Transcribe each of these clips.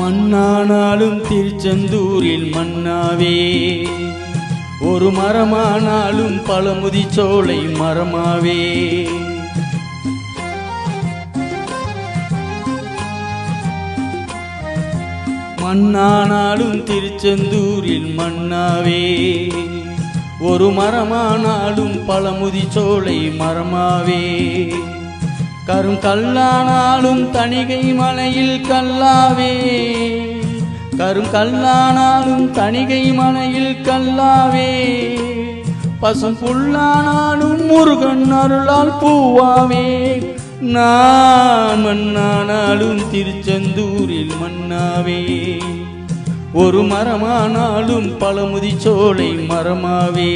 மண்ணானாலும் திருச்செந்தூரில் மண்ணாவே, ஒரு மரமானாலும் பழமுதிர்ச்சோலை மரமாவே. மண்ணானாலும் திருச்செந்தூரில் மண்ணாவே, ஒரு மரமானாலும் பழமுதிர்ச்சோலை மரமாவே. கருங்கல்லானாலும் தணிகை மலையில் கல்லாவே, கருங்கல்லானாலும் தணிகை மலையில் கல்லாவே. பசும் புல்லானாலும் முருகன் அருளால் பூவாவே. நான் மண்ணானாலும் திருச்செந்தூரில் மண்ணாவே, ஒரு மரமானாலும் பழமுதிர்ச்சோலை மரமாவே.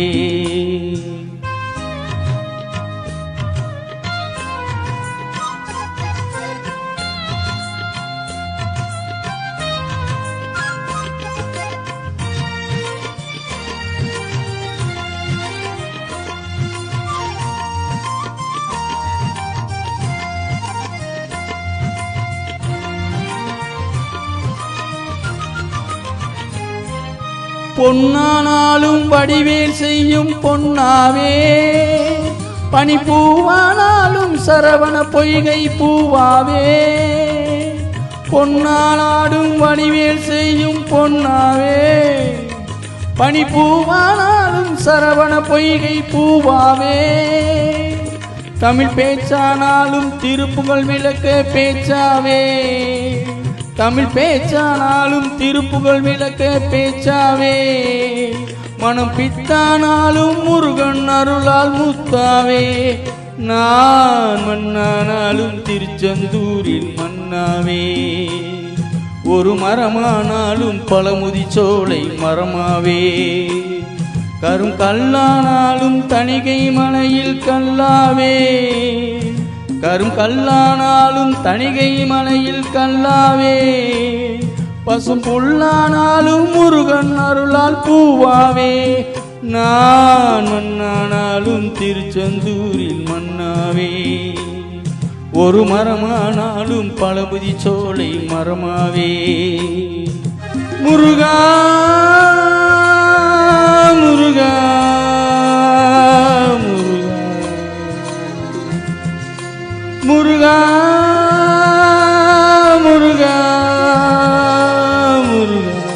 பொன்னானாலும் வடிவேல் செய்யும் பொன்னாவே, பனிப்பூவானாலும் சரவண பொய்கை பூவாவே. பொன்னானாலும் வடிவேல் செய்யும் பொன்னாவே, பனிப்பூவானாலும் சரவண பொய்கை பூவாவே. தமிழ் பேச்சானாலும் திருப்புகழ் விளக்க பேச்சாவே, தமிழ் பேச்சானாலும் திருப்புகழ் விளக்க பேச்சாவே. மனம் பித்தானாலும் முருகன் அருளால் முத்தாவே. நான் மண்ணானாலும் திருச்செந்தூரில் மண்ணாவே, ஒரு மரமானாலும் பழமுதிர்ச்சோலை மரமாவே. கருங்கல்லானாலும் தணிகை மலையில் கல்லாவே, கருங்கல்லானாலும் தணிகை மலையில் கல்லாவே. பசும் புல்லானாலும் முருகன் அருளால் பூவாவே. நான் மண்ணானாலும் திருச்செந்தூரில் மண்ணாவே, ஒரு மரமானாலும் பழமுதிர்ச்சோலை மரமாவே. முருகா முருகா முருகா முருகா.